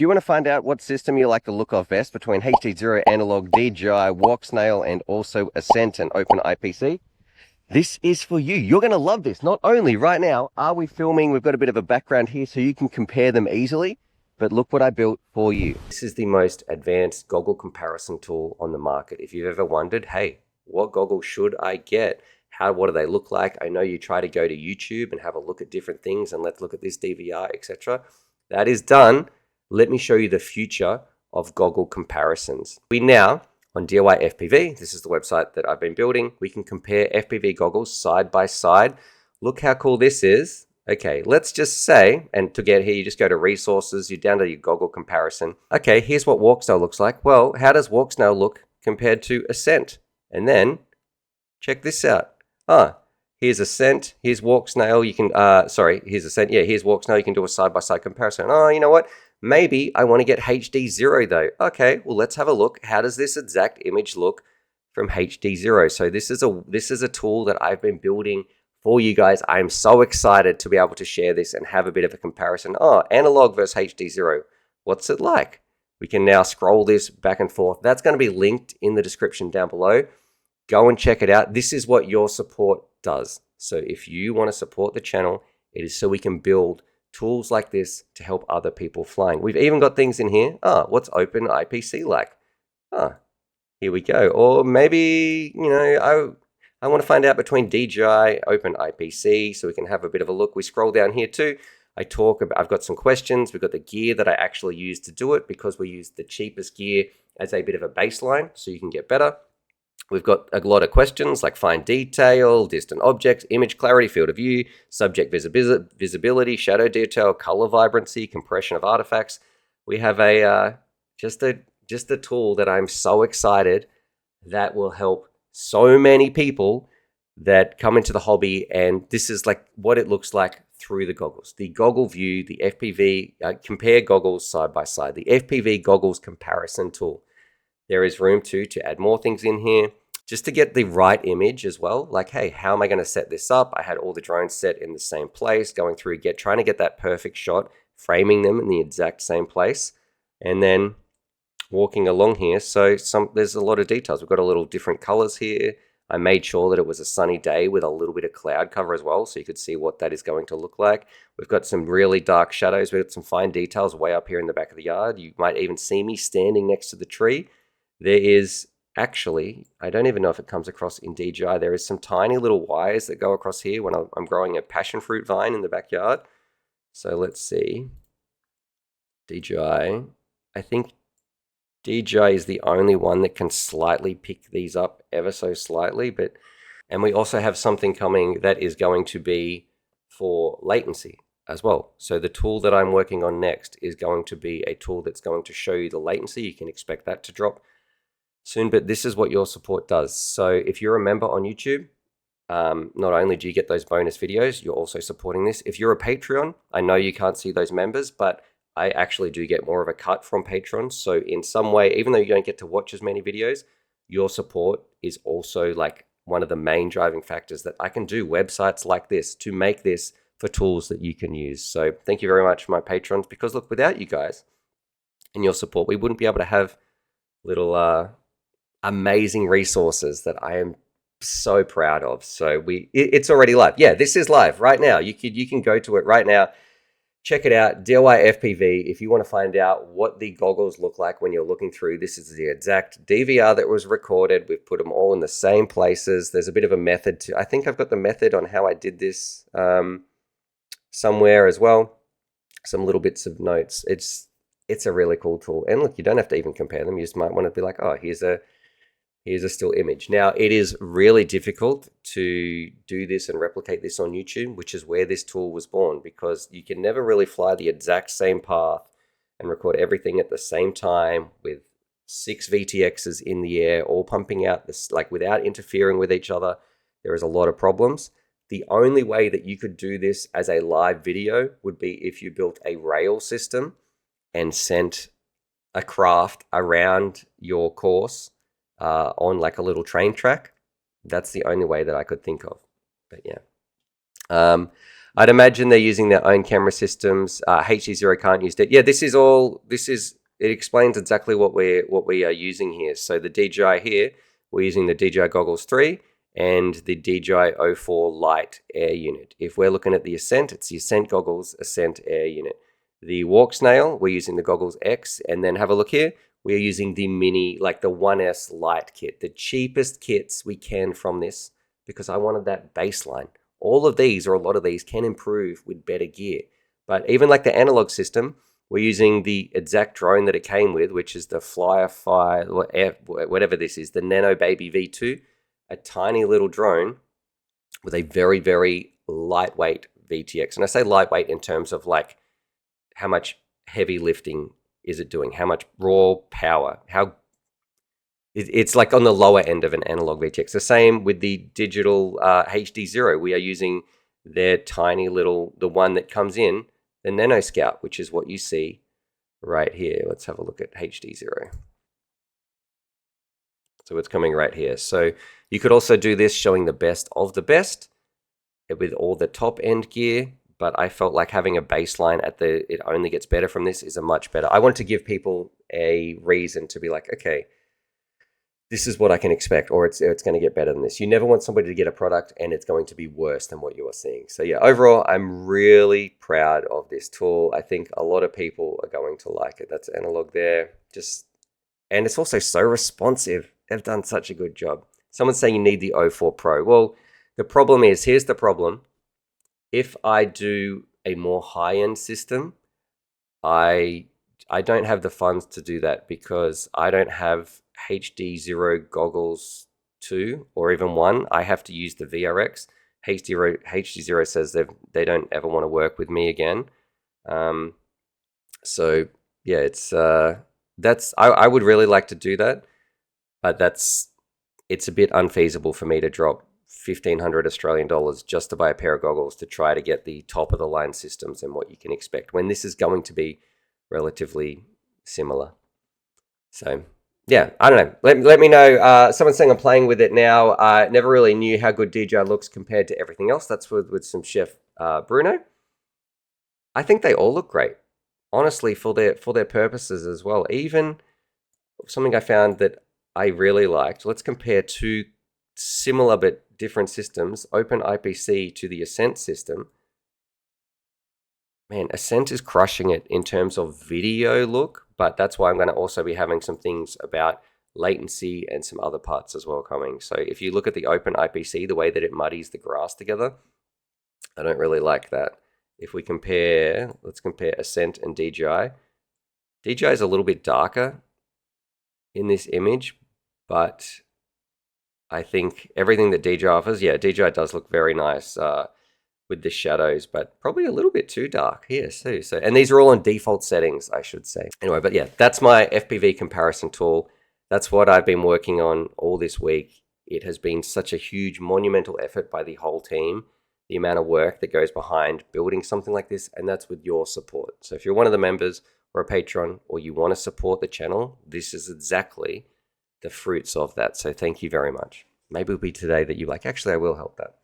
If you want to find out what system you like the look of best between HD0 analog, DJI, Walksnail, and also Ascent and OpenIPC, this is for you. You're going to love this. Not only right now are we filming, we've got a bit of a background here so you can compare them easily, but look what I built for you. This is the most advanced goggle comparison tool on the market. If you've ever wondered, hey, what goggles should I get? What do they look like? I know you try to go to YouTube and have a look at different things and let's look at this DVR, etc. That is done. Let me show you the future of goggle comparisons. We now, on DIY FPV, this is the website that I've been building, we can compare FPV goggles side by side. Look how cool this is. Okay, let's just say, and to get here, you just go to resources, you're down to your goggle comparison. Okay, here's what Walksnail looks like. Well, how does Walksnail look compared to Ascent? And then, check this out. Here's Ascent, here's Walksnail, you can, here's Ascent, yeah, here's Walksnail, you can do a side-by-side comparison. Oh, you know what? Maybe I want to get HD0 though. Okay, well, let's have a look. How does this exact image look from HD0? So this is a tool that I've been building for you guys. I'm so excited to be able to share this and have a bit of a comparison. Oh, analog versus HD0. What's it like? We can now scroll this back and forth. That's going to be linked in the description down below. Go and check it out. This is what your support does. So if you want to support the channel, it is so we can build tools like this to help other people flying. We've even got things in here. What's OpenIPC like? Here we go. Or maybe, you know, I want to find out between DJI, OpenIPC, so we can have a bit of a look. We scroll down here too. I've got some questions. We've got the gear that I actually use to do it because we use the cheapest gear as a bit of a baseline so you can get better. We've got a lot of questions like fine detail, distant objects, image clarity, field of view, subject visibility, shadow detail, color vibrancy, compression of artifacts. We have just a tool that I'm so excited that will help so many people that come into the hobby, and this is like what it looks like through the goggles. The goggle view, the FPV, compare goggles side by side, the FPV goggles comparison tool. There is room to add more things in here just to get the right image as well. Like, hey, how am I going to set this up? I had all the drones set in the same place, going through, trying to get that perfect shot, framing them in the exact same place, and then walking along here. So there's a lot of details. We've got a little different colors here. I made sure that it was a sunny day with a little bit of cloud cover as well, so you could see what that is going to look like. We've got some really dark shadows. We've got some fine details way up here in the back of the yard. You might even see me standing next to the tree. There is actually, I don't even know if it comes across in DJI, there is some tiny little wires that go across here when I'm growing a passion fruit vine in the backyard. So let's see. DJI, I think DJI is the only one that can slightly pick these up ever so slightly, and we also have something coming that is going to be for latency as well. So the tool that I'm working on next is going to be a tool that's going to show you the latency. You can expect that to drop soon, but this is what your support does. So if you're a member on YouTube, not only do you get those bonus videos, you're also supporting this. If you're a Patreon, I know you can't see those members, but I actually do get more of a cut from Patreon. So in some way, even though you don't get to watch as many videos, your support is also like one of the main driving factors that I can do websites like this to make this for tools that you can use. So thank you very much for my patrons, because look, without you guys and your support, we wouldn't be able to have little amazing resources that I am so proud of. So it's already live. Yeah, this is live right now. You can go to it right now. Check it out, DIY FPV. If you want to find out what the goggles look like when you're looking through, this is the exact DVR that was recorded. We've put them all in the same places. There's a bit of a method I think I've got the method on how I did this somewhere as well. Some little bits of notes. It's a really cool tool. And look, you don't have to even compare them. You just might want to be like, oh, here's a still image. Now, it is really difficult to do this and replicate this on YouTube, which is where this tool was born, because you can never really fly the exact same path and record everything at the same time with 6 VTXs in the air, all pumping out this, like without interfering with each other. There is a lot of problems. The only way that you could do this as a live video would be if you built a rail system and sent a craft around your course on like a little train track. That's the only way that I could think of. But yeah. I'd imagine they're using their own camera systems. HD0 can't use it. Yeah, it explains exactly what we are using here. So the DJI here, we're using the DJI Goggles 3 and the DJI O4 Lite Air unit. If we're looking at the Ascent, it's the Ascent Goggles Ascent Air unit. The Walk Snail, we're using the Goggles X, and then have a look here. We're using the Mini, like the 1S Lite kit, the cheapest kits we can from this, because I wanted that baseline. All of these, or a lot of these, can improve with better gear. But even like the analog system, we're using the exact drone that it came with, which is the Flyafly, whatever this is, the Nano Baby V2, a tiny little drone with a very, very lightweight VTX. And I say lightweight in terms of like how much heavy lifting is it doing, how much raw power, it's like on the lower end of an analog VTX. The same with the digital HD0. We are using their tiny little, the one that comes in, the Nano Scout, which is what you see right here. Let's have a look at HD0. So it's coming right here. So you could also do this showing the best of the best with all the top end gear, but I felt like having a baseline it only gets better from this is a much better. I want to give people a reason to be like, okay, this is what I can expect, or it's going to get better than this. You never want somebody to get a product and it's going to be worse than what you are seeing. So yeah, overall, I'm really proud of this tool. I think a lot of people are going to like it. That's analog there. And it's also so responsive. They've done such a good job. Someone's saying you need the O4 Pro. Well, the problem is, here's the problem. If I do a more high-end system, I don't have the funds to do that, because I don't have HD0 Goggles 2 or even 1. I have to use the VRX. HD0 says they don't ever want to work with me again. So yeah, it's I would really like to do that, but it's a bit unfeasible for me to drop 1,500 Australian dollars just to buy a pair of goggles to try to get the top of the line systems and what you can expect, when this is going to be relatively similar. So yeah, I don't know. Let me know. Someone's saying I'm playing with it now. I never really knew how good DJI looks compared to everything else. That's with some Chef Bruno. I think they all look great, honestly, for their purposes as well. Even something I found that I really liked. Let's compare two similar but different systems. Open IPC to the Ascent system. Man, Ascent is crushing it in terms of video look, but that's why I'm going to also be having some things about latency and some other parts as well coming. So if you look at the Open IPC, the way that it muddies the grass together, I don't really like that. If we compare, let's compare Ascent and DJI. DJI is a little bit darker in this image, but I think everything that DJI offers, yeah, DJI does look very nice with the shadows, but probably a little bit too dark here too. So, and these are all on default settings, I should say. Anyway, but yeah, that's my FPV comparison tool. That's what I've been working on all this week. It has been such a huge monumental effort by the whole team, the amount of work that goes behind building something like this, and that's with your support. So if you're one of the members or a patron, or you want to support the channel, this is exactly the fruits of that. So thank you very much. Maybe it'll be today that you're like, actually, I will help that.